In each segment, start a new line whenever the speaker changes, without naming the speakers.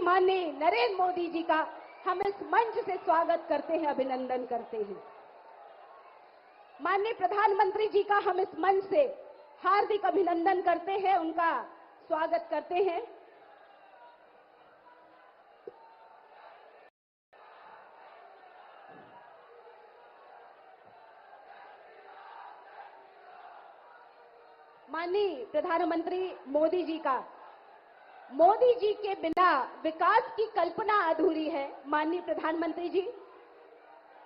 माननीय नरेंद्र मोदी जी का हम इस मंच से स्वागत करते हैं, अभिनंदन करते हैं। माननीय प्रधानमंत्री जी का हम इस मंच से हार्दिक अभिनंदन करते हैं, उनका स्वागत करते हैं। माननीय प्रधानमंत्री मोदी जी के बिना विकास की कल्पना अधूरी है। माननीय प्रधानमंत्री जी,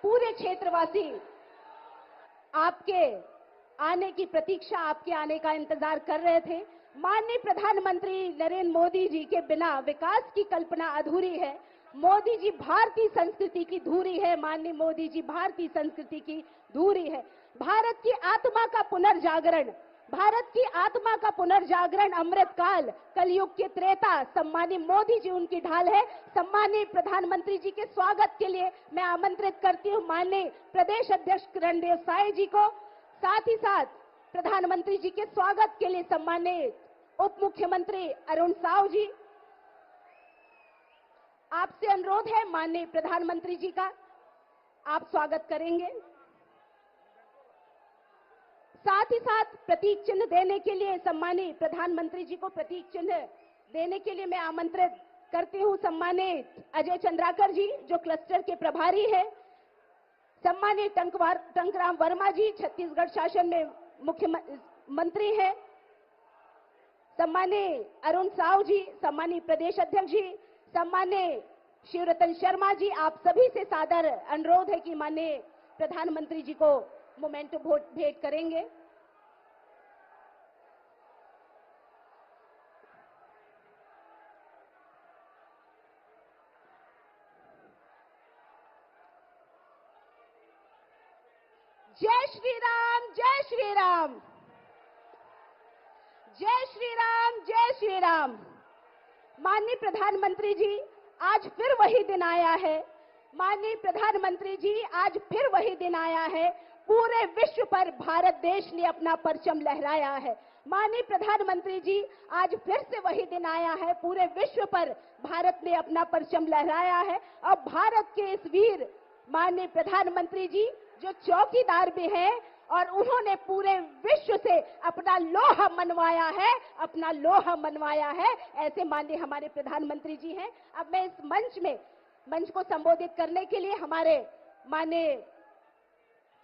पूरे क्षेत्रवासी आपके आने की प्रतीक्षा, आपके आने का इंतजार कर रहे थे। माननीय प्रधानमंत्री नरेंद्र मोदी जी के बिना विकास की कल्पना अधूरी है। मोदी जी भारतीय संस्कृति की धूरी है। माननीय मोदी जी भारतीय संस्कृति की धूरी है। भारत की आत्मा का पुनर्जागरण, अमृतकाल, कलयुग के त्रेता, सम्मानित मोदी जी उनकी ढाल है। सम्मानित प्रधानमंत्री जी के स्वागत के लिए मैं आमंत्रित करती हूं माननीय प्रदेश अध्यक्ष किरणदेव साय जी को। साथ ही साथ प्रधानमंत्री जी के स्वागत के लिए सम्मानित उप मुख्यमंत्री अरुण साव जी, आपसे अनुरोध है माननीय प्रधानमंत्री जी का, आप स्वागत करेंगे। साथ ही साथ प्रतीक चिन्ह देने के लिए सम्मानित प्रधानमंत्री जी को प्रतीक चिन्ह देने के लिए मैं आमंत्रित करती हूं सम्मानित अजय चंद्राकर जी, जो क्लस्टर के प्रभारी है। सम्मानित टंकराम वर्मा जी, छत्तीसगढ़ शासन में मुख्यमंत्री है। सम्मानित अरुण साव जी, सम्मानित प्रदेश अध्यक्ष जी, सम्मानित शिवरतन शर्मा जी, आप सभी से सादर अनुरोध है कि माननीय प्रधानमंत्री जी को मोमेंटो भेंट करेंगे। जय श्री राम, जय श्री राम, जय श्री राम, जय श्री राम। माननीय प्रधानमंत्री जी, आज फिर वही दिन आया है। माननीय प्रधानमंत्री जी, आज फिर वही दिन आया है। पूरे विश्व पर भारत देश ने अपना परचम लहराया है। माननीय प्रधानमंत्री जी, आज फिर से वही दिन आया है। पूरे विश्व पर भारत ने अपना परचम लहराया है। अब भारत के इस वीर माननीय प्रधानमंत्री जी जो चौकीदार भी हैं और उन्होंने पूरे विश्व से अपना लोहा मनवाया है, ऐसे माननीय हमारे प्रधानमंत्री जी हैं। अब मैं इस मंच को संबोधित करने के लिए हमारे माननीय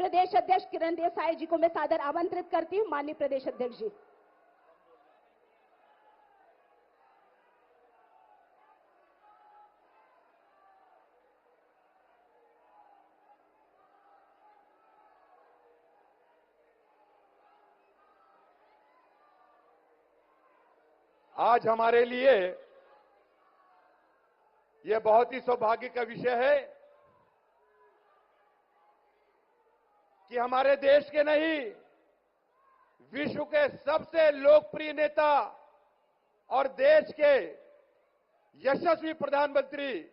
प्रदेश अध्यक्ष किरणदेव साय जी को मैं सादर आमंत्रित करती हूं। माननीय प्रदेश अध्यक्ष जी।
आज हमारे लिए यह बहुत ही सौभाग्य का विषय है कि हमारे देश के नहीं, विश्व के सबसे लोकप्रिय नेता और देश के यशस्वी प्रधानमंत्री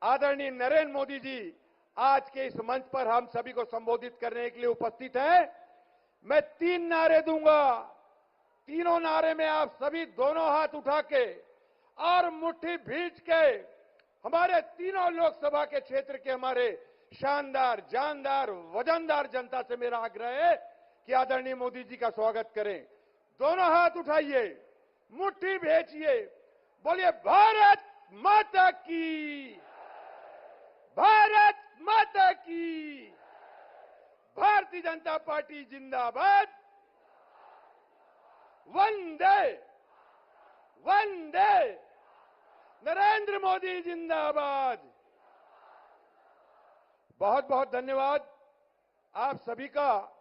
आदरणीय नरेंद्र मोदी जी आज के इस मंच पर हम सभी को संबोधित करने के लिए उपस्थित हैं। मैं 3 नारे दूंगा। तीनों नारे में आप सभी दोनों हाथ उठा के और मुट्ठी भींच के हमारे तीनों लोकसभा के क्षेत्र के हमारे शानदार, जानदार, वजनदार जनता से मेरा आग्रह है कि आदरणीय मोदी जी का स्वागत करें। दोनों हाथ उठाइए, मुट्ठी भेजिए, बोलिए भारत माता की, भारत माता की, भारतीय जनता पार्टी जिंदाबाद, वंदे वंदे, नरेंद्र मोदी जिंदाबाद। बहुत बहुत धन्यवाद आप सभी का।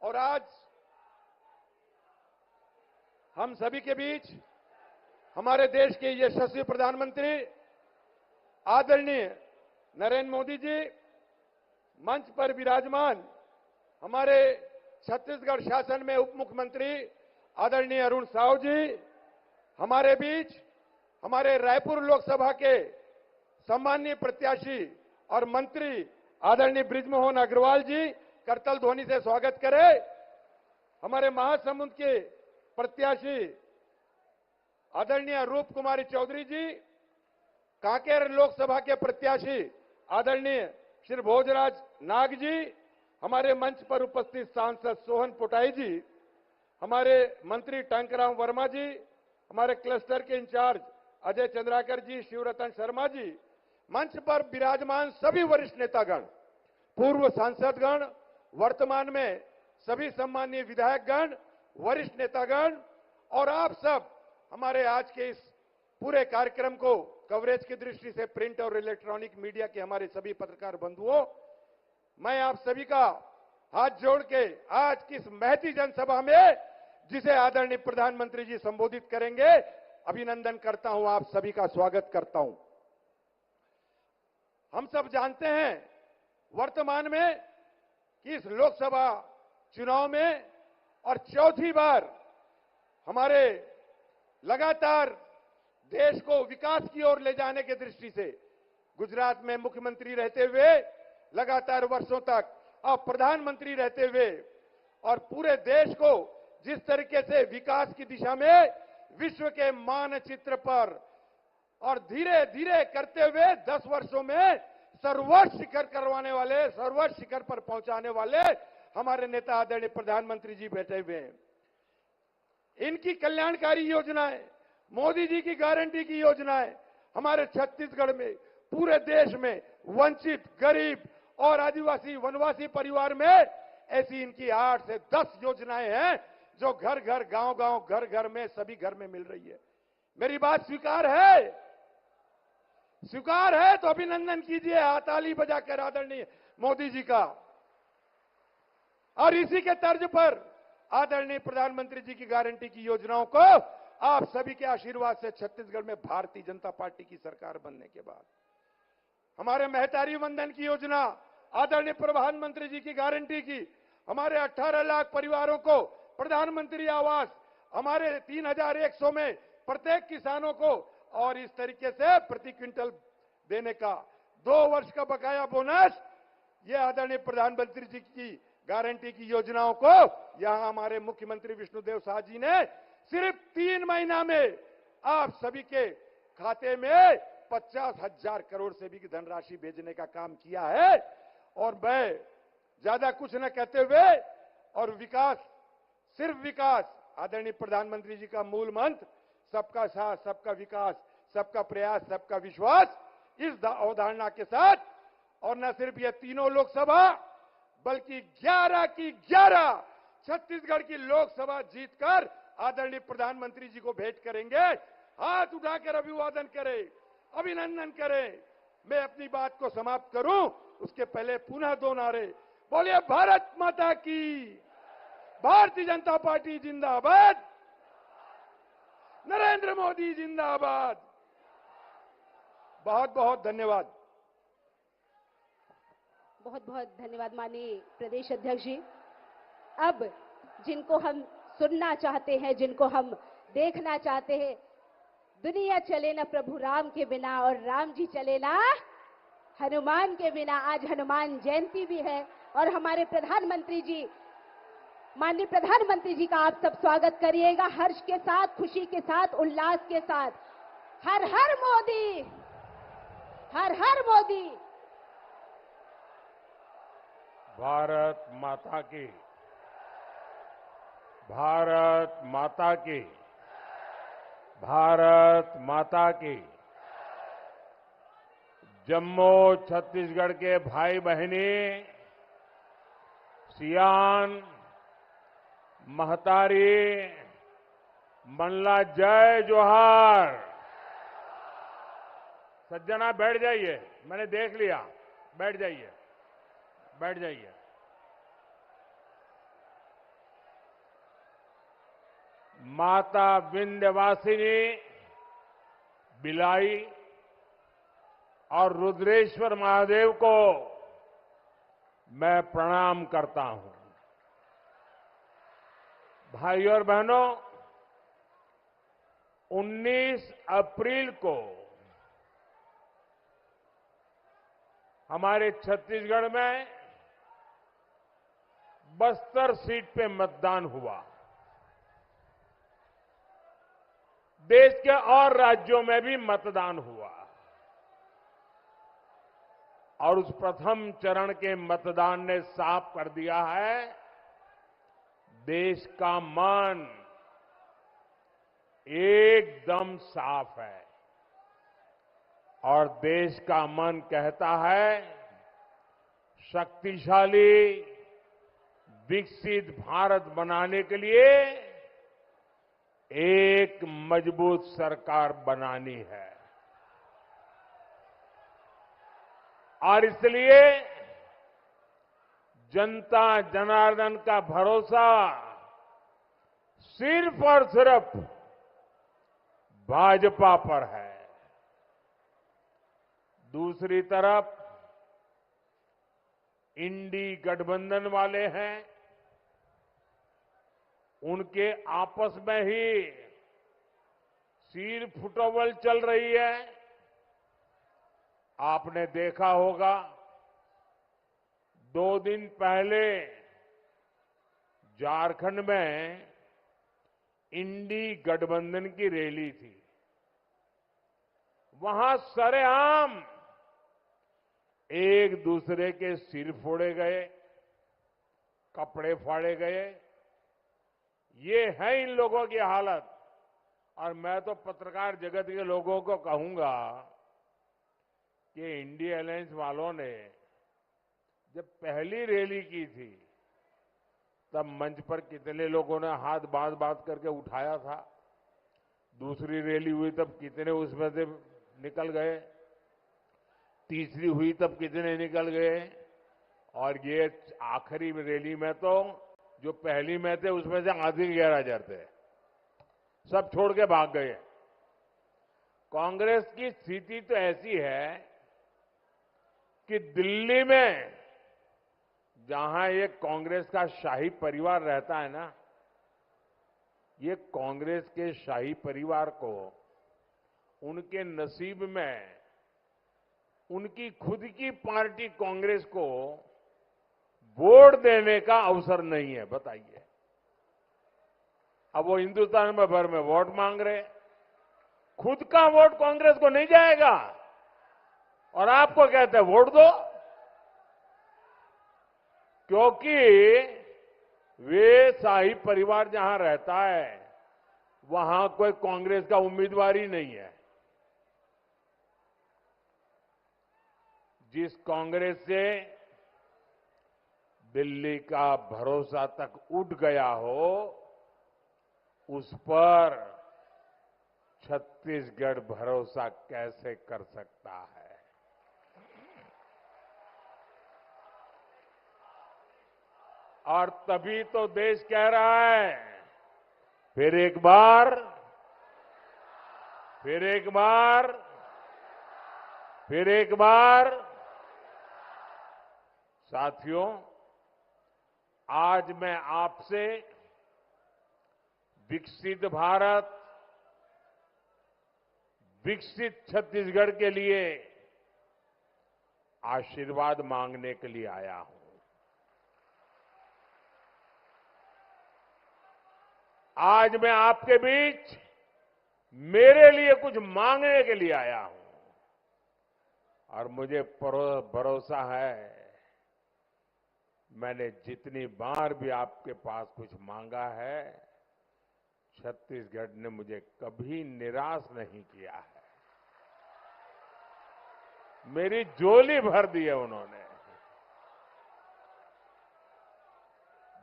और आज हम सभी के बीच हमारे देश के यशस्वी प्रधानमंत्री आदरणीय नरेंद्र मोदी जी, मंच पर विराजमान हमारे छत्तीसगढ़ शासन में उप मुख्यमंत्री आदरणीय अरुण साव जी, हमारे बीच हमारे रायपुर लोकसभा के सम्माननीय प्रत्याशी और मंत्री आदरणीय बृजमोहन अग्रवाल जी, करतल ध्वनि से स्वागत करें। हमारे महासमुंद के प्रत्याशी आदरणीय रूप कुमारी चौधरी जी, कांकेर लोकसभा के प्रत्याशी आदरणीय श्री भोजराज नाग जी, हमारे मंच पर उपस्थित सांसद सोहन पोटाई जी, हमारे मंत्री टंकराम वर्मा जी, हमारे क्लस्टर के इंचार्ज अजय चंद्राकर जी, शिवरतन शर्मा जी, मंच पर विराजमान सभी वरिष्ठ नेतागण, पूर्व सांसदगण, वर्तमान में सभी सम्मानीय विधायकगण, वरिष्ठ नेतागण और आप सब हमारे आज के इस पूरे कार्यक्रम को कवरेज की दृष्टि से प्रिंट और इलेक्ट्रॉनिक मीडिया के हमारे सभी पत्रकार बंधुओं, मैं आप सभी का हाथ जोड़ के आज की इस महती जनसभा में जिसे आदरणीय प्रधानमंत्री जी संबोधित करेंगे, अभिनंदन करता हूं, आप सभी का स्वागत करता हूं। हम सब जानते हैं वर्तमान में कि इस लोकसभा चुनाव में और चौथी बार हमारे लगातार देश को विकास की ओर ले जाने की दृष्टि से गुजरात में मुख्यमंत्री रहते हुए लगातार वर्षों तक अब प्रधानमंत्री रहते हुए और पूरे देश को जिस तरीके से विकास की दिशा में विश्व के मानचित्र पर और धीरे धीरे करते हुए 10 वर्षों में सर्वोच्च शिखर करवाने वाले, सर्वोच्च शिखर पर पहुंचाने वाले हमारे नेता आदरणीय प्रधानमंत्री जी बैठे हुए हैं। इनकी कल्याणकारी योजनाएं, मोदी जी की गारंटी की योजनाएं हमारे छत्तीसगढ़ में, पूरे देश में वंचित, गरीब और आदिवासी वनवासी परिवार में ऐसी इनकी 8 से 10 योजनाएं हैं जो घर घर, गांव गांव, घर घर में, सभी घर में मिल रही है। मेरी बात स्वीकार है? स्वीकार है तो अभिनंदन कीजिए ताली बजाकर आदरणीय मोदी जी का। और इसी के तर्ज पर आदरणीय प्रधानमंत्री जी की गारंटी की योजनाओं को आप सभी के आशीर्वाद से छत्तीसगढ़ में भारतीय जनता पार्टी की सरकार बनने के बाद हमारे महतारी वंदन की योजना, आदरणीय प्रधानमंत्री जी की गारंटी की, हमारे 18 लाख परिवारों को प्रधानमंत्री आवास, हमारे 3100 में प्रत्येक किसानों को और इस तरीके से प्रति क्विंटल देने का 2 वर्ष का बकाया बोनस, ये आदरणीय प्रधानमंत्री जी की गारंटी की योजनाओं को यहां हमारे मुख्यमंत्री विष्णुदेव साय जी ने सिर्फ 3 महीना में आप सभी के खाते में 50,000 करोड़ से भी धनराशि भेजने का काम किया है। और मैं ज्यादा कुछ न कहते हुए और विकास, सिर्फ विकास, आदरणीय प्रधानमंत्री जी का मूल मंत्र सबका साथ, सबका विकास, सबका प्रयास, सबका विश्वास, इस अवधारणा के साथ और न सिर्फ ये तीनों लोकसभा बल्कि 11 की 11 छत्तीसगढ़ की लोकसभा जीतकर आदरणीय प्रधानमंत्री जी को भेंट करेंगे। हाथ उठाकर अभिवादन करें, अभिनंदन करें। मैं अपनी बात को समाप्त करूं उसके पहले पुनः 2 नारे बोलिए, भारत माता की, भारतीय जनता पार्टी जिंदाबाद, नरेंद्र मोदी जिंदाबाद। बहुत बहुत धन्यवाद।
बहुत बहुत धन्यवाद माननीय प्रदेश अध्यक्ष जी। अब जिनको हम सुनना चाहते हैं, जिनको हम देखना चाहते हैं, दुनिया चले ना प्रभु राम के बिना और राम जी चले ना हनुमान के बिना। आज हनुमान जयंती भी है और हमारे प्रधानमंत्री जी, माननीय प्रधानमंत्री जी का आप सब स्वागत करिएगा हर्ष के साथ, खुशी के साथ, उल्लास के साथ। हर हर मोदी, हर हर मोदी।
भारत माता की, भारत माता की, भारत माता की। जम्मू छत्तीसगढ़ के भाई बहनी, सियान, महतारी, मंडला, जय जोहार। सज्जना बैठ जाइए, मैंने देख लिया, बैठ जाइए, बैठ जाइए। माता विंध्यवासिनी, बिलाई और रुद्रेश्वर महादेव को मैं प्रणाम करता हूं। भाइयों और बहनों, 19 अप्रैल को हमारे छत्तीसगढ़ में बस्तर सीट पे मतदान हुआ। देश के और राज्यों में भी मतदान हुआ। और उस प्रथम चरण के मतदान ने साफ कर दिया है, देश का मन एकदम साफ है और देश का मन कहता है शक्तिशाली विकसित भारत बनाने के लिए एक मजबूत सरकार बनानी है। और इसलिए जनता जनार्दन का भरोसा सिर्फ और सिर्फ भाजपा पर है। दूसरी तरफ इंडी गठबंधन वाले हैं, उनके आपस में ही सिर फुटोवल चल रही है। आपने देखा होगा 2 दिन पहले झारखंड में इंडी गठबंधन की रैली थी। वहां सरेआम एक दूसरे के सिर फोड़े गए, कपड़े फाड़े गए। ये है इन लोगों की हालत। और मैं तो पत्रकार जगत के लोगों को कहूंगा कि इंडिया अलायंस वालों ने जब पहली रैली की थी तब मंच पर कितने लोगों ने हाथ बांध करके उठाया था। दूसरी रैली हुई तब कितने उसमें से निकल गए, तीसरी हुई तब कितने निकल गए, और ये आखिरी रैली में तो जो पहली में थे उसमें से आधी गैरहाजिर थे, सब छोड़ के भाग गए। कांग्रेस की स्थिति तो ऐसी है कि दिल्ली में जहां ये कांग्रेस का शाही परिवार रहता है ना, ये कांग्रेस के शाही परिवार को उनके नसीब में उनकी खुद की पार्टी कांग्रेस को वोट देने का अवसर नहीं है। बताइए, अब वो हिंदुस्तान में भर में वोट मांग रहे, खुद का वोट कांग्रेस को नहीं जाएगा और आपको कहते हैं वोट दो, क्योंकि वे शाही परिवार जहां रहता है वहां कोई कांग्रेस का उम्मीदवार ही नहीं है। जिस कांग्रेस से दिल्ली का भरोसा तक उठ गया हो, उस पर छत्तीसगढ़ भरोसा कैसे कर सकता है? और तभी तो देश कह रहा है, फिर एक बार, फिर एक बार, फिर एक बार। साथियों, आज मैं आपसे विकसित भारत, विकसित छत्तीसगढ़ के लिए आशीर्वाद मांगने के लिए आया हूं। आज मैं आपके बीच मेरे लिए कुछ मांगने के लिए आया हूं और मुझे भरोसा है, मैंने जितनी बार भी आपके पास कुछ मांगा है, छत्तीसगढ़ ने मुझे कभी निराश नहीं किया है। मेरी झोली भर दी है उन्होंने।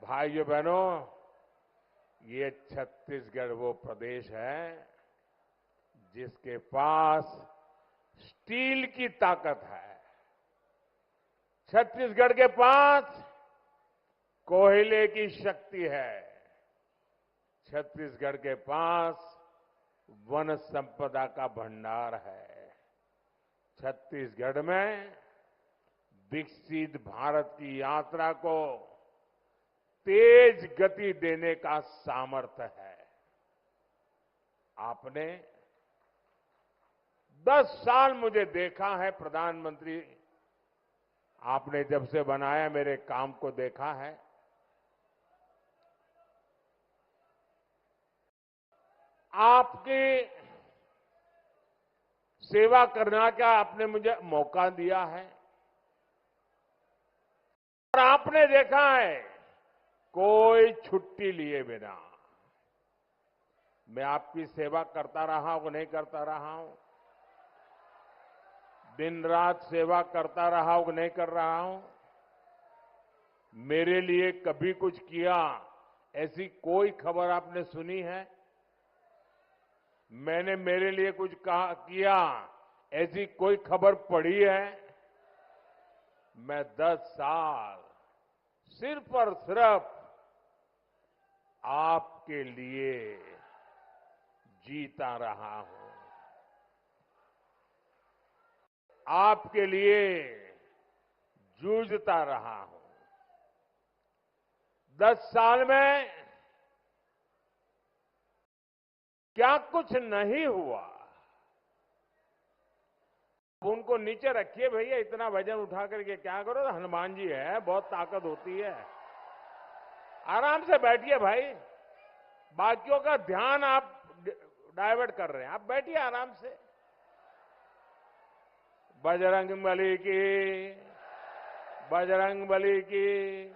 भाइयों बहनों, ये छत्तीसगढ़ वो प्रदेश है जिसके पास स्टील की ताकत है। छत्तीसगढ़ के पास कोयले की शक्ति है। छत्तीसगढ़ के पास वन संपदा का भंडार है। छत्तीसगढ़ में विकसित भारत की यात्रा को तेज गति देने का सामर्थ्य है। आपने 10 साल मुझे देखा है प्रधानमंत्री, आपने जब से बनाया मेरे काम को देखा है। आपकी सेवा करने का आपने मुझे मौका दिया है। और आपने देखा है कोई छुट्टी लिए बिना मैं आपकी सेवा करता रहा हूं, नहीं करता रहा हूं, दिन रात सेवा करता रहा हूं, नहीं कर रहा हूं। मेरे लिए कभी कुछ किया ऐसी कोई खबर आपने सुनी है? मैंने मेरे लिए कुछ किया ऐसी कोई खबर पढ़ी है? मैं 10 साल सिर्फ और सिर्फ आपके लिए जीता रहा हूं, आपके लिए जूझता रहा हूं। 10 साल में क्या कुछ नहीं हुआ। उनको नीचे रखिए भैया, इतना वजन उठा करके क्या करो? हनुमान जी है, बहुत ताकत होती है। आराम से बैठिए भाई, बाकियों का ध्यान आप डाइवर्ट कर रहे हैं। आप बैठिए आराम से। बजरंगबली की, बजरंगबली की।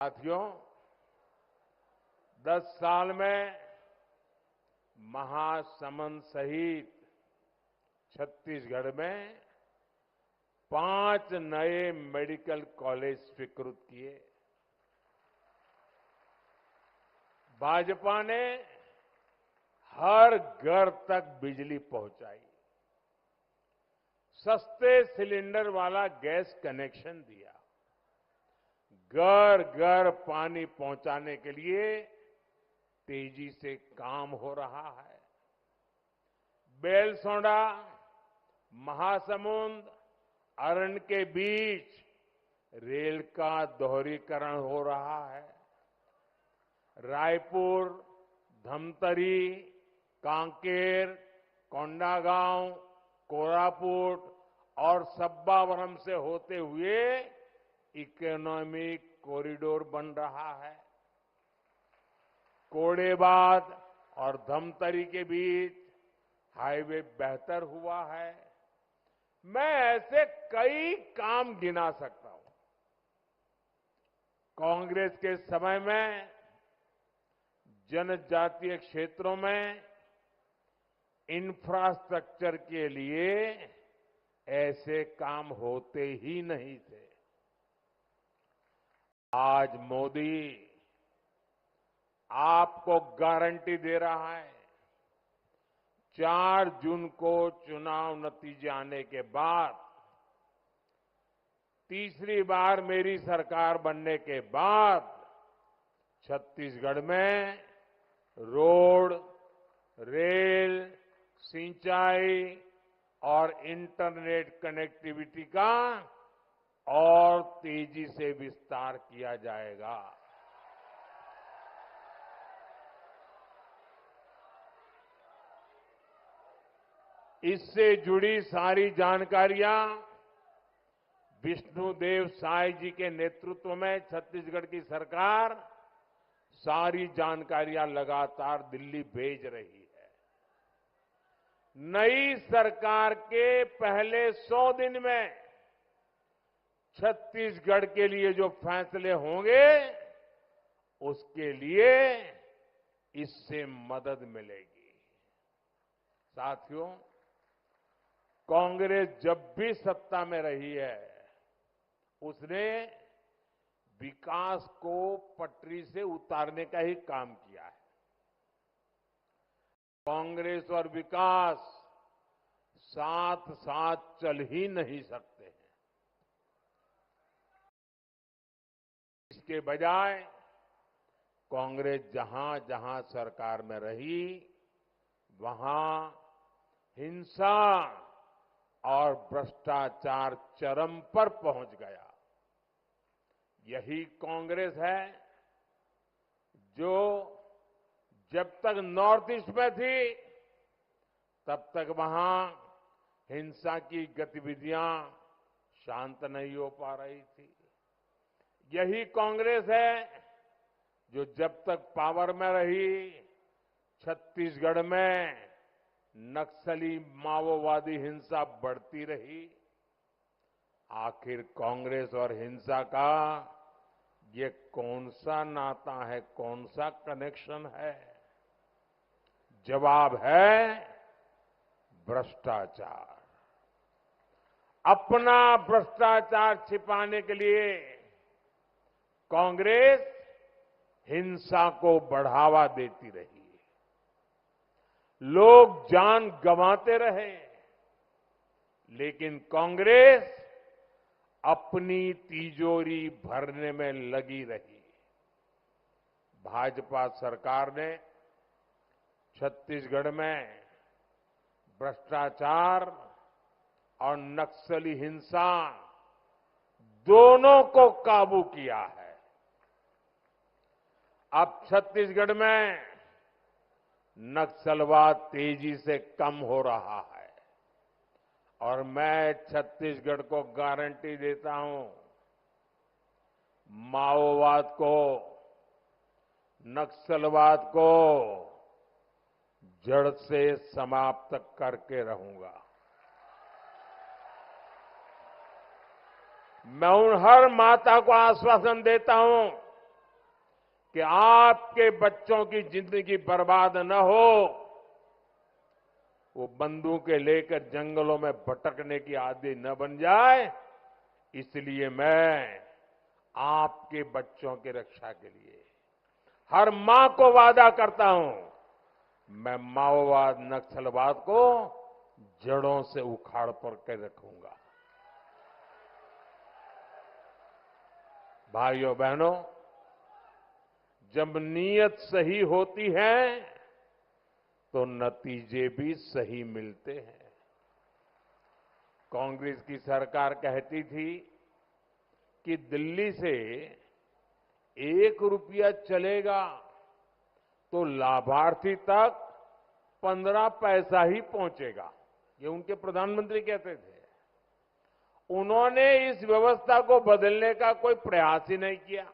साथियों, 10 साल में महासमुंद सहित छत्तीसगढ़ में 5 नए मेडिकल कॉलेज स्वीकृत किए। भाजपा ने हर घर तक बिजली पहुंचाई, सस्ते सिलेंडर वाला गैस कनेक्शन दिया, घर घर पानी पहुंचाने के लिए तेजी से काम हो रहा है। बेलसोंडा, महासमुंद, अरन के बीच रेल का दोहरीकरण हो रहा है। रायपुर, धमतरी, कांकेर, कोंडागांव, कोरापुट और सब्बावरम से होते हुए इकोनॉमिक कॉरिडोर बन रहा है। कोडेबाद और धमतरी के बीच हाईवे बेहतर हुआ है। मैं ऐसे कई काम गिना सकता हूं। कांग्रेस के समय में जनजातीय क्षेत्रों में इंफ्रास्ट्रक्चर के लिए ऐसे काम होते ही नहीं थे। आज मोदी आपको गारंटी दे रहा है, 4 जून को चुनाव नतीजे आने के बाद, तीसरी बार मेरी सरकार बनने के बाद छत्तीसगढ़ में रोड, रेल, सिंचाई और इंटरनेट कनेक्टिविटी का और तेजी से विस्तार किया जाएगा। इससे जुड़ी सारी जानकारियां विष्णुदेव साय जी के नेतृत्व में छत्तीसगढ़ की सरकार सारी जानकारियां लगातार दिल्ली भेज रही है। नई सरकार के पहले 100 दिन में छत्तीसगढ़ के लिए जो फैसले होंगे उसके लिए इससे मदद मिलेगी। साथियों, कांग्रेस जब भी सत्ता में रही है उसने विकास को पटरी से उतारने का ही काम किया है। कांग्रेस और विकास साथ साथ चल ही नहीं सकते हैं। इसके बजाय कांग्रेस जहां जहां सरकार में रही वहां हिंसा और भ्रष्टाचार चरम पर पहुंच गया। यही कांग्रेस है जो जब तक नॉर्थ ईस्ट में थी तब तक वहां हिंसा की गतिविधियां शांत नहीं हो पा रही थी। यही कांग्रेस है जो जब तक पावर में रही छत्तीसगढ़ में नक्सली माओवादी हिंसा बढ़ती रही। आखिर कांग्रेस और हिंसा का ये कौन सा नाता है, कौन सा कनेक्शन है? जवाब है भ्रष्टाचार। अपना भ्रष्टाचार छिपाने के लिए कांग्रेस हिंसा को बढ़ावा देती रही, लोग जान गंवाते रहे, लेकिन कांग्रेस अपनी तिजोरी भरने में लगी रही। भाजपा सरकार ने छत्तीसगढ़ में भ्रष्टाचार और नक्सली हिंसा दोनों को काबू किया है। अब छत्तीसगढ़ में नक्सलवाद तेजी से कम हो रहा है और मैं छत्तीसगढ़ को गारंटी देता हूं, माओवाद को, नक्सलवाद को जड़ से समाप्त करके रहूंगा। मैं उन हर माता को आश्वासन देता हूं कि आपके बच्चों की जिंदगी बर्बाद न हो, वो बंदूकें लेकर जंगलों में भटकने की आदी न बन जाए, इसलिए मैं आपके बच्चों की रक्षा के लिए हर मां को वादा करता हूं, मैं माओवाद नक्सलवाद को जड़ों से उखाड़ कर रखूंगा। भाइयों बहनों, जब नीयत सही होती है तो नतीजे भी सही मिलते हैं। कांग्रेस की सरकार कहती थी कि दिल्ली से 1 रुपया चलेगा तो लाभार्थी तक 15 पैसा ही पहुंचेगा, ये उनके प्रधानमंत्री कहते थे। उन्होंने इस व्यवस्था को बदलने का कोई प्रयास ही नहीं किया।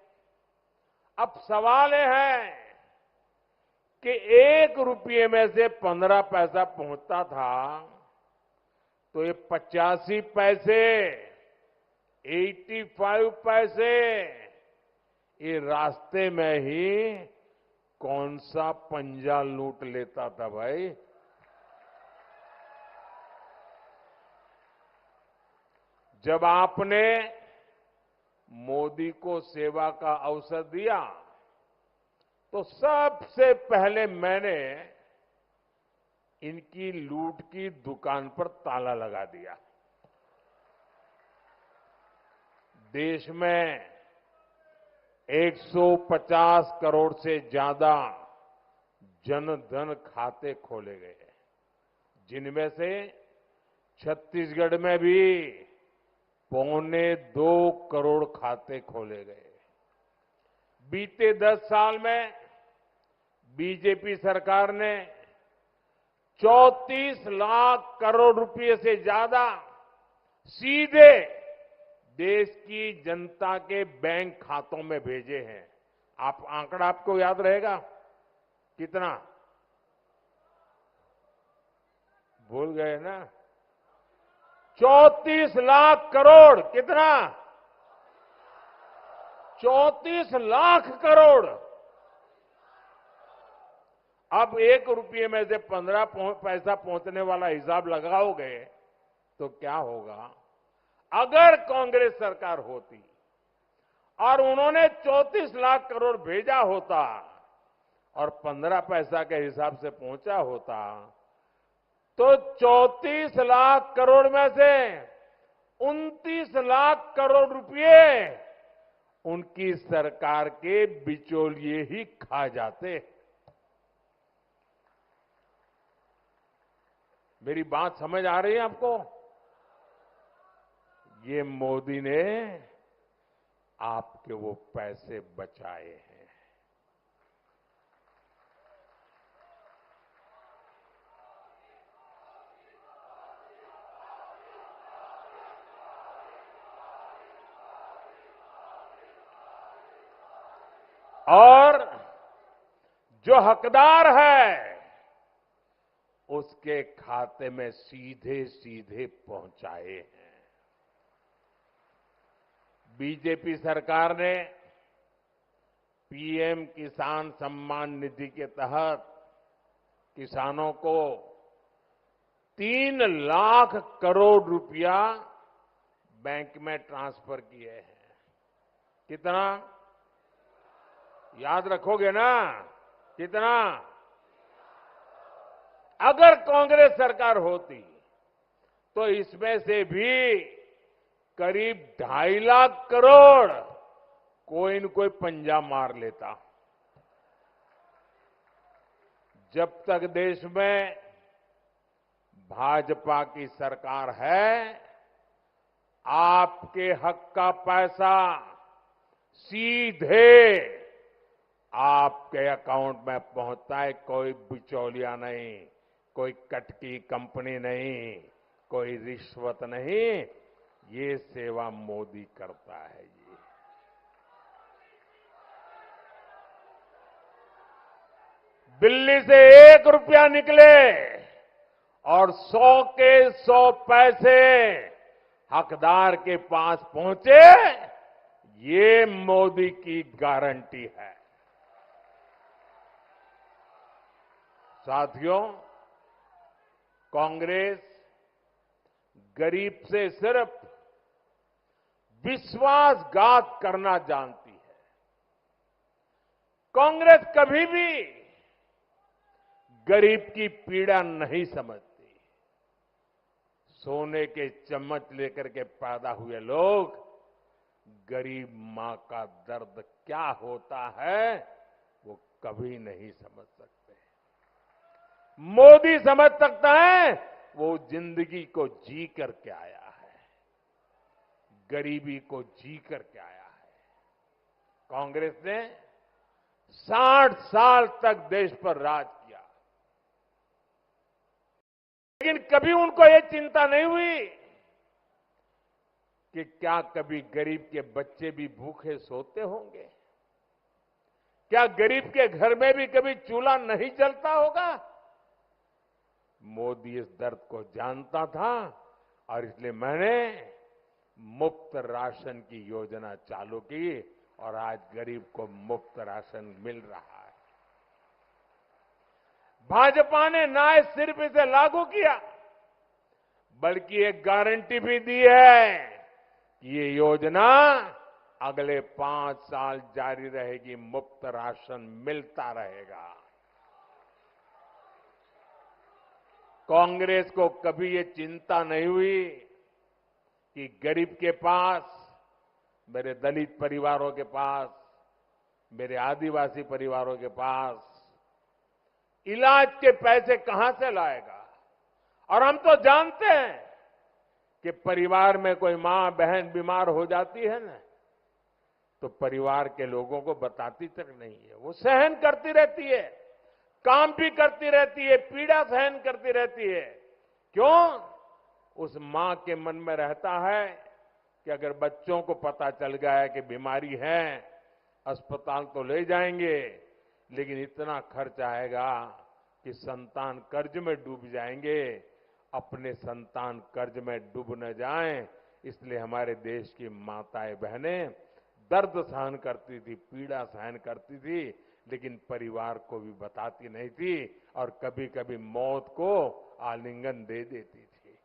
अब सवाल यह है कि 1 रुपये में से 15 पैसा पहुंचता था तो ये 85 पैसे, 85 पैसे ये रास्ते में ही कौन सा पंजा लूट लेता था भाई? जब आपने मोदी को सेवा का अवसर दिया तो सबसे पहले मैंने इनकी लूट की दुकान पर ताला लगा दिया। देश में 150 करोड़ से ज्यादा जनधन खाते खोले गए, जिनमें से छत्तीसगढ़ में भी 1.25 करोड़ खाते खोले गए। बीते 10 साल में बीजेपी सरकार ने 34 लाख करोड़ रुपए से ज्यादा सीधे देश की जनता के बैंक खातों में भेजे हैं। आप आंकड़ा आपको याद रहेगा कितना? भूल गए ना? 34 लाख करोड़। कितना? 34 लाख करोड़। अब 1 रुपये में से 15 पैसा पहुंचने वाला हिसाब लगाओगे तो क्या होगा? अगर कांग्रेस सरकार होती और उन्होंने 34 लाख करोड़ भेजा होता और 15 पैसा के हिसाब से पहुंचा होता तो 34 लाख करोड़ में से 29 लाख करोड़ रुपए उनकी सरकार के बिचौलिए ही खा जाते। मेरी बात समझ आ रही है आपको? ये मोदी ने आपके वो पैसे बचाए हैं। और जो हकदार है उसके खाते में सीधे सीधे पहुंचाए हैं। बीजेपी सरकार ने पीएम किसान सम्मान निधि के तहत किसानों को 3 लाख करोड़ रुपया बैंक में ट्रांसफर किए हैं। कितना याद रखोगे ना? कितना? अगर कांग्रेस सरकार होती तो इसमें से भी करीब 2.5 लाख करोड़ कोई न कोई पंजा मार लेता। जब तक देश में भाजपा की सरकार है, आपके हक का पैसा सीधे आपके अकाउंट में पहुंचता है। कोई बिचौलिया नहीं, कोई कटकी कंपनी नहीं, कोई रिश्वत नहीं। ये सेवा मोदी करता है। ये दिल्ली से 1 रुपया निकले और 100 के 100 पैसे हकदार के पास पहुंचे, ये मोदी की गारंटी है। साथियों, कांग्रेस गरीब से सिर्फ विश्वासघात करना जानती है। कांग्रेस कभी भी गरीब की पीड़ा नहीं समझती। सोने के चम्मच लेकर के पैदा हुए लोग गरीब मां का दर्द क्या होता है वो कभी नहीं समझ सकते। मोदी समझ सकता है, वो जिंदगी को जी करके आया है, गरीबी को जी करके आया है। कांग्रेस ने 60 साल तक देश पर राज किया, लेकिन कभी उनको ये चिंता नहीं हुई कि क्या कभी गरीब के बच्चे भी भूखे सोते होंगे? क्या गरीब के घर में भी कभी चूल्हा नहीं जलता होगा? मोदी इस दर्द को जानता था और इसलिए मैंने मुफ्त राशन की योजना चालू की और आज गरीब को मुफ्त राशन मिल रहा है। भाजपा ने ना सिर्फ इसे लागू किया बल्कि एक गारंटी भी दी है कि ये योजना अगले 5 साल जारी रहेगी, मुफ्त राशन मिलता रहेगा। कांग्रेस को कभी ये चिंता नहीं हुई कि गरीब के पास, मेरे दलित परिवारों के पास, मेरे आदिवासी परिवारों के पास इलाज के पैसे कहां से लाएगा। और हम तो जानते हैं कि परिवार में कोई मां बहन बीमार हो जाती है ना, तो परिवार के लोगों को बताती तक नहीं है। वो सहन करती रहती है, काम भी करती रहती है, पीड़ा सहन करती रहती है। क्यों? उस मां के मन में रहता है कि अगर बच्चों को पता चल गया है कि बीमारी है, अस्पताल तो ले जाएंगे, लेकिन इतना खर्च आएगा कि संतान कर्ज में डूब जाएंगे। अपने संतान कर्ज में डूब न जाएं, इसलिए हमारे देश की माताएं बहनें दर्द सहन करती थी, पीड़ा सहन करती थी, लेकिन परिवार को भी बताती नहीं थी और कभी कभी मौत को आलिंगन दे देती थी।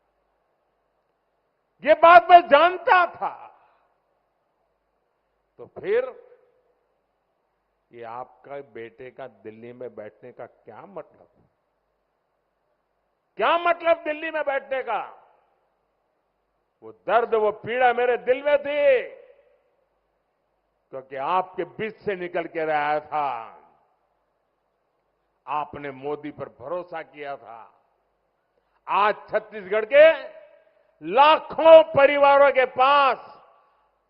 ये बात मैं जानता था। तो फिर ये आपका बेटे का दिल्ली में बैठने का क्या मतलब? क्या मतलब दिल्ली में बैठने का? वो दर्द, वो पीड़ा मेरे दिल में थी, क्योंकि आपके बीच से निकल के रहा था। आपने मोदी पर भरोसा किया था। आज छत्तीसगढ़ के लाखों परिवारों के पास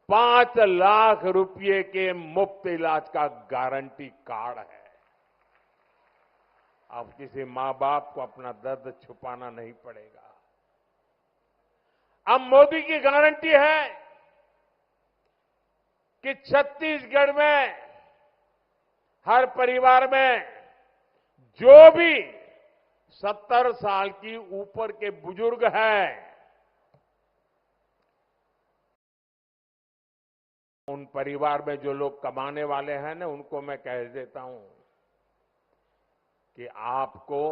5 लाख रुपए के मुफ्त इलाज का गारंटी कार्ड है। अब किसी मां बाप को अपना दर्द छुपाना नहीं पड़ेगा। अब मोदी की गारंटी है कि छत्तीसगढ़ में हर परिवार में जो भी 70 साल की ऊपर के बुजुर्ग हैं, उन परिवार में जो लोग कमाने वाले हैं ना, उनको मैं कह देता हूं कि आपको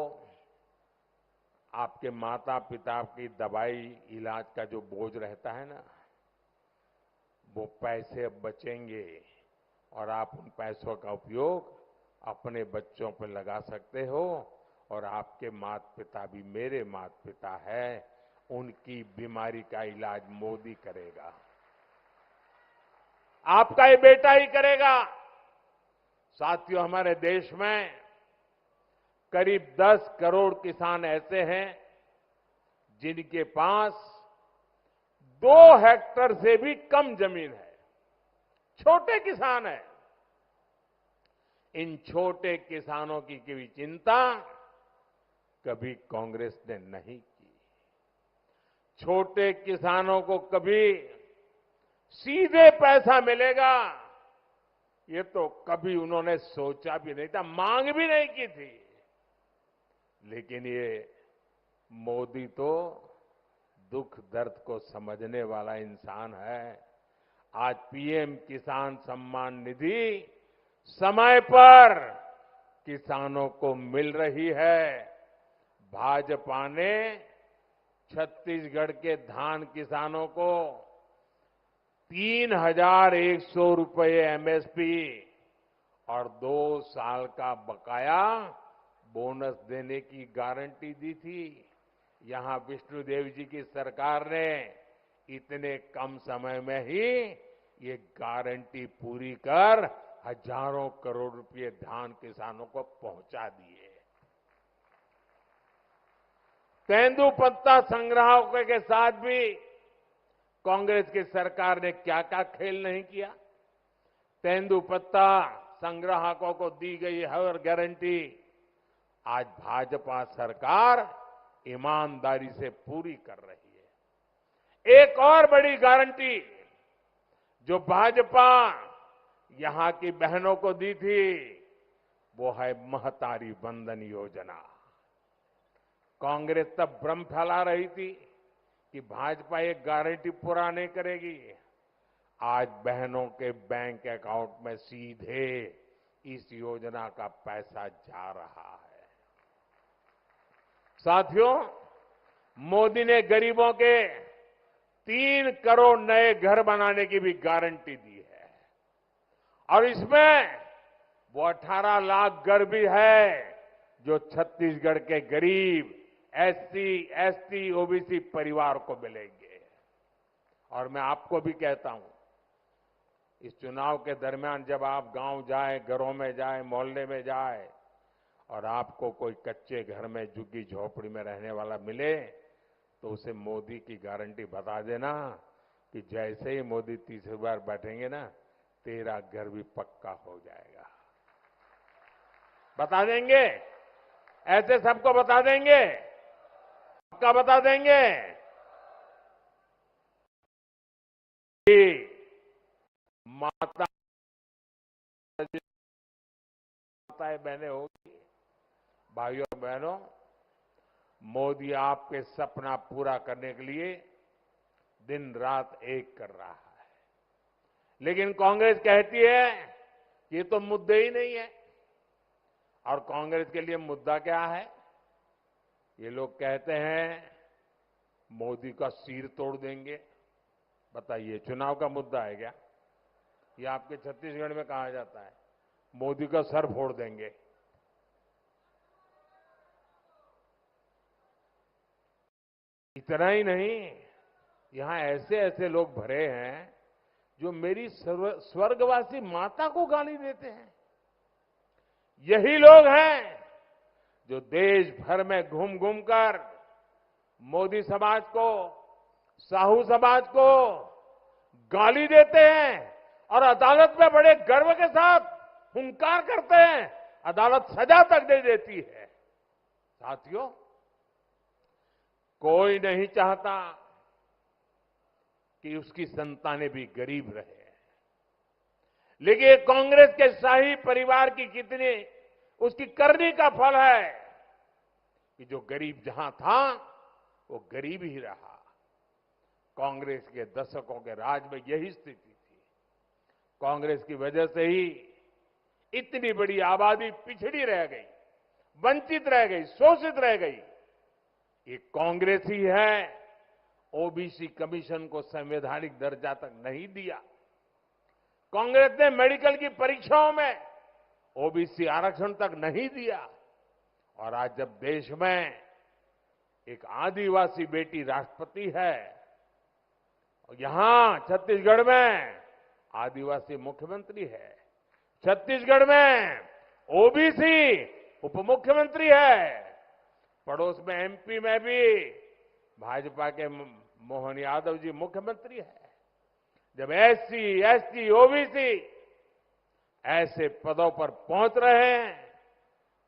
आपके माता पिता की दवाई इलाज का जो बोझ रहता है ना, वो पैसे अब बचेंगे और आप उन पैसों का उपयोग अपने बच्चों पर लगा सकते हो। और आपके माता पिता भी मेरे माता पिता है, उनकी बीमारी का इलाज मोदी करेगा, आपका ये बेटा ही करेगा। साथियों, हमारे देश में करीब 10 करोड़ किसान ऐसे हैं जिनके पास 2 हेक्टेयर से भी कम जमीन है, छोटे किसान हैं। इन छोटे किसानों की भी चिंता कभी कांग्रेस ने नहीं की। छोटे किसानों को कभी सीधे पैसा मिलेगा, ये तो कभी उन्होंने सोचा भी नहीं था, मांग भी नहीं की थी। लेकिन ये मोदी तो दुख दर्द को समझने वाला इंसान है। आज पीएम किसान सम्मान निधि समय पर किसानों को मिल रही है। भाजपा ने छत्तीसगढ़ के धान किसानों को 3,100 रुपए एमएसपी और 2 साल का बकाया बोनस देने की गारंटी दी थी। यहां विष्णुदेव जी की सरकार ने इतने कम समय में ही ये गारंटी पूरी कर हजारों करोड़ रुपए धान किसानों को पहुंचा दिए। तेंदुपत्ता संग्राहकों के साथ भी कांग्रेस की सरकार ने क्या क्या खेल नहीं किया। तेंदुपत्ता संग्राहकों को दी गई हर गारंटी आज भाजपा सरकार ईमानदारी से पूरी कर रही है। एक और बड़ी गारंटी जो भाजपा यहां की बहनों को दी थी, वो है महतारी वंदन योजना। कांग्रेस तब भ्रम फैला रही थी कि भाजपा एक गारंटी पूरा नहीं करेगी। आज बहनों के बैंक अकाउंट में सीधे इस योजना का पैसा जा रहा है। साथियों, मोदी ने गरीबों के 3 करोड़ नए घर बनाने की भी गारंटी दी है और इसमें वो 18 लाख घर भी है जो छत्तीसगढ़ के गरीब एससी, एसटी, ओबीसी परिवार को मिलेंगे। और मैं आपको भी कहता हूं, इस चुनाव के दरमियान जब आप गांव जाए, घरों में जाए, मोहल्ले में जाए और आपको कोई कच्चे घर में झुग्गी झोपड़ी में रहने वाला मिले, तो उसे मोदी की गारंटी बता देना कि जैसे ही मोदी तीसरी बार बैठेंगे ना, तेरा घर भी पक्का हो जाएगा। बता देंगे, ऐसे सबको बता देंगे, पक्का बता देंगे। माता माताएं बहनें होगी, भाइयों और बहनों, मोदी आपके सपना पूरा करने के लिए दिन रात एक कर रहा है। लेकिन कांग्रेस कहती है कि ये तो मुद्दे ही नहीं है। और कांग्रेस के लिए मुद्दा क्या है? ये लोग कहते हैं मोदी का सिर तोड़ देंगे। बताइए, चुनाव का मुद्दा है क्या? ये आपके छत्तीसगढ़ में कहा जाता है, मोदी का सर फोड़ देंगे। इतना ही नहीं, यहां ऐसे ऐसे लोग भरे हैं जो मेरी स्वर्गवासी माता को गाली देते हैं। यही लोग हैं जो देश भर में घूम घूम कर मोदी समाज को, साहू समाज को गाली देते हैं और अदालत में बड़े गर्व के साथ हुंकार करते हैं। अदालत सजा तक दे देती है। साथियों, कोई नहीं चाहता कि उसकी संतानें भी गरीब रहे, लेकिन कांग्रेस के शाही परिवार की कितनी उसकी करनी का फल है कि जो गरीब जहां था वो गरीब ही रहा। कांग्रेस के दशकों के राज में यही स्थिति थी। कांग्रेस की वजह से ही इतनी बड़ी आबादी पिछड़ी रह गई, वंचित रह गई, शोषित रह गई। ये कांग्रेस ही है ओबीसी कमीशन को संवैधानिक दर्जा तक नहीं दिया। कांग्रेस ने मेडिकल की परीक्षाओं में ओबीसी आरक्षण तक नहीं दिया। और आज जब देश में एक आदिवासी बेटी राष्ट्रपति है, यहां छत्तीसगढ़ में आदिवासी मुख्यमंत्री है, छत्तीसगढ़ में ओबीसी उप मुख्यमंत्री है, पड़ोस में एमपी में भी भाजपा के मोहन यादव जी मुख्यमंत्री है। जब एससी, एसटी, ओबीसी ऐसे पदों पर पहुंच रहे हैं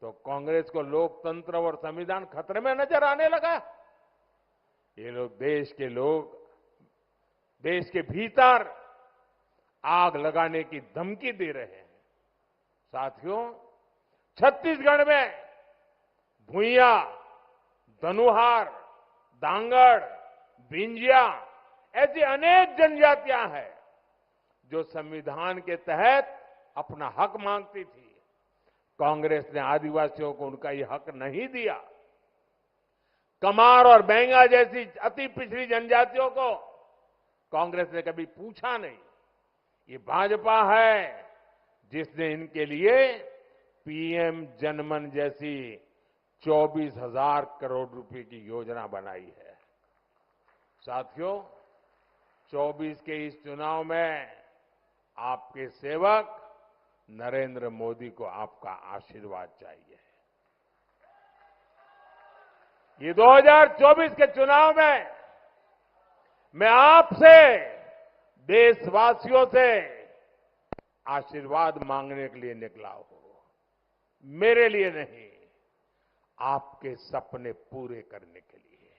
तो कांग्रेस को लोकतंत्र और संविधान खतरे में नजर आने लगा। ये लोग देश के भीतर आग लगाने की धमकी दे रहे हैं। साथियों, छत्तीसगढ़ में भुइया, धनुहार, दांगड़, विंजिया ऐसी अनेक जनजातियां हैं जो संविधान के तहत अपना हक मांगती थी। कांग्रेस ने आदिवासियों को उनका ये हक नहीं दिया। कमार और बैंगा जैसी अति पिछड़ी जनजातियों को कांग्रेस ने कभी पूछा नहीं। ये भाजपा है जिसने इनके लिए पीएम जनमन जैसी 24,000 करोड़ रुपए की योजना बनाई है। साथियों, 24 के इस चुनाव में आपके सेवक नरेंद्र मोदी को आपका आशीर्वाद चाहिए। ये 2024 के चुनाव में मैं आपसे, देशवासियों से आशीर्वाद मांगने के लिए निकला हूं। मेरे लिए नहीं, आपके सपने पूरे करने के लिए।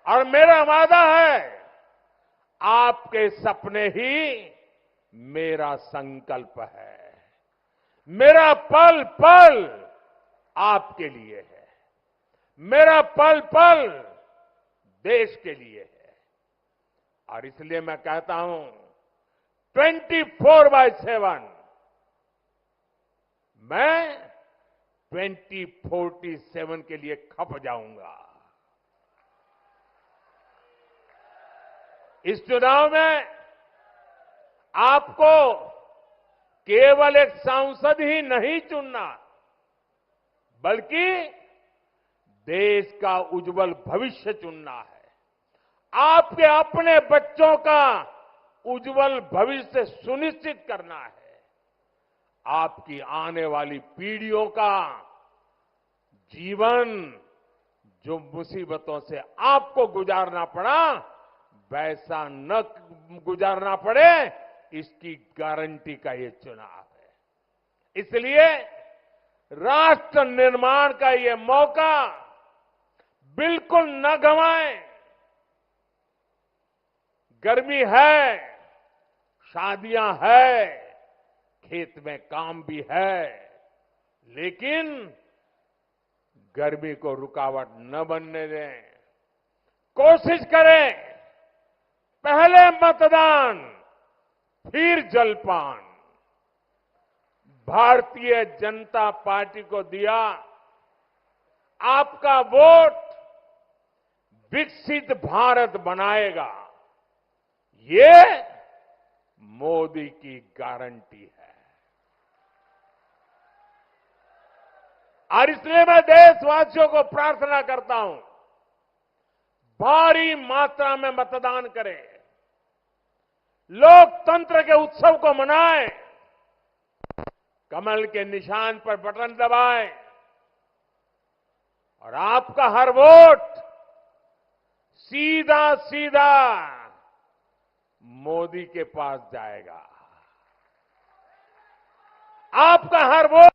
और मेरा वादा है, आपके सपने ही मेरा संकल्प है। मेरा पल पल आपके लिए है। मेरा पल पल देश के लिए है। और इसलिए मैं कहता हूं 24/7 मैं 2047 के लिए खप जाऊंगा। इस चुनाव में आपको केवल एक सांसद ही नहीं चुनना, बल्कि देश का उज्जवल भविष्य चुनना है। आपके अपने बच्चों का उज्जवल भविष्य सुनिश्चित करना है। आपकी आने वाली पीढ़ियों का जीवन जो मुसीबतों से आपको गुजारना पड़ा, वैसा न गुजारना पड़े, इसकी गारंटी का ये चुनाव है। इसलिए राष्ट्र निर्माण का ये मौका बिल्कुल न गंवाएं। गर्मी है, शादियां है, खेत में काम भी है, लेकिन गर्मी को रुकावट न बनने दें। कोशिश करें, पहले मतदान फिर जलपान। भारतीय जनता पार्टी को दिया आपका वोट विकसित भारत बनाएगा, ये मोदी की गारंटी है। और इसलिए मैं देशवासियों को प्रार्थना करता हूं, भारी मात्रा में मतदान करें, लोकतंत्र के उत्सव को मनाएं, कमल के निशान पर बटन दबाएं और आपका हर वोट सीधा सीधा मोदी के पास जाएगा। आपका हर वोट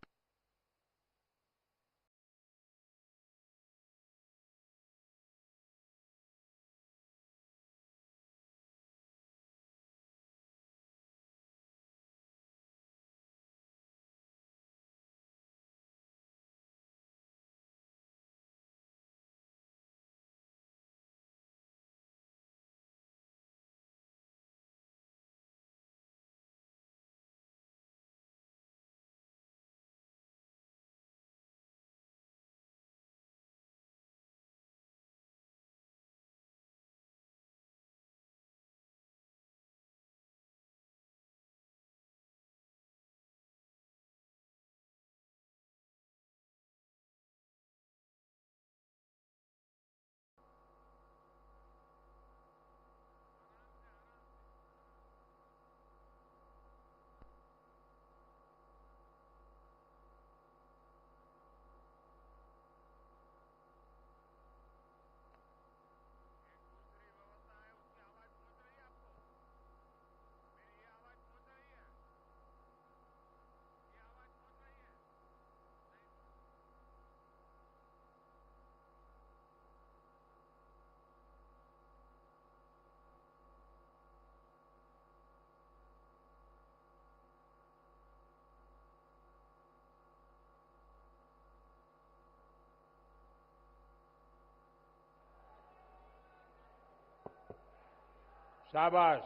शाबाश।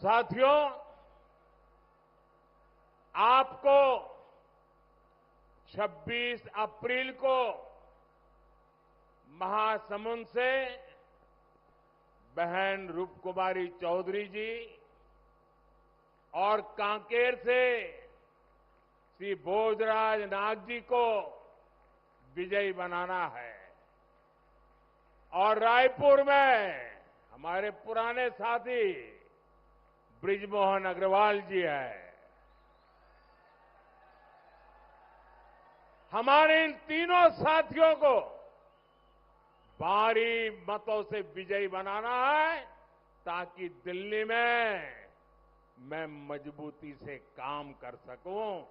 साथियों, आपको 26 अप्रैल को महासमुंद से बहन रूपकुमारी चौधरी जी और कांकेर से श्री भोजराज नाग जी को विजयी बनाना है और रायपुर में हमारे पुराने साथी बृजमोहन अग्रवाल जी है। हमारे इन तीनों साथियों को भारी मतों से विजयी बनाना है ताकि दिल्ली में मैं मजबूती से काम कर सकूं।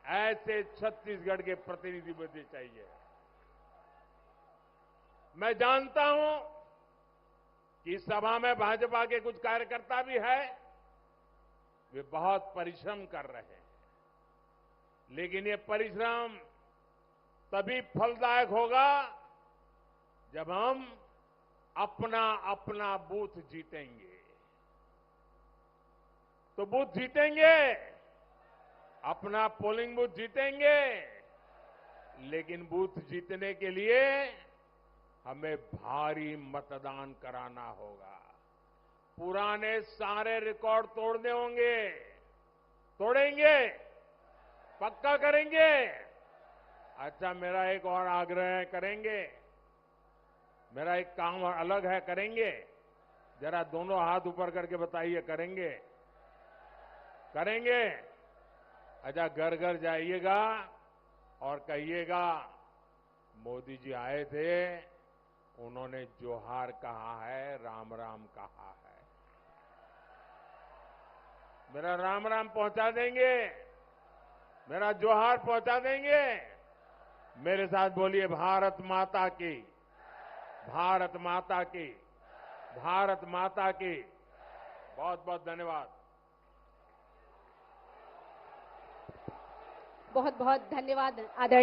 ऐसे छत्तीसगढ़ के प्रतिनिधि मुझे चाहिए। मैं जानता हूं कि इस सभा में भाजपा के कुछ कार्यकर्ता भी है, वे बहुत परिश्रम कर रहे हैं, लेकिन ये परिश्रम तभी फलदायक होगा जब हम अपना अपना बूथ जीतेंगे। तो बूथ जीतेंगे, अपना पोलिंग बूथ जीतेंगे, लेकिन बूथ जीतने के लिए हमें भारी मतदान कराना होगा। पुराने सारे रिकॉर्ड तोड़ने होंगे। तोड़ेंगे? पक्का करेंगे? अच्छा, मेरा एक और आग्रह है, करेंगे? मेरा एक काम अलग है, करेंगे? जरा दोनों हाथ ऊपर करके बताइए, करेंगे? करेंगे? अच्छा, घर घर जाइएगा और कहिएगा मोदी जी आए थे, उन्होंने जोहार कहा है, राम राम कहा है। मेरा राम राम पहुंचा देंगे? मेरा जोहार पहुंचा देंगे? मेरे साथ बोलिए, भारत माता की, भारत माता की, भारत माता की। बहुत बहुत धन्यवाद।
बहुत बहुत धन्यवाद आदरणीय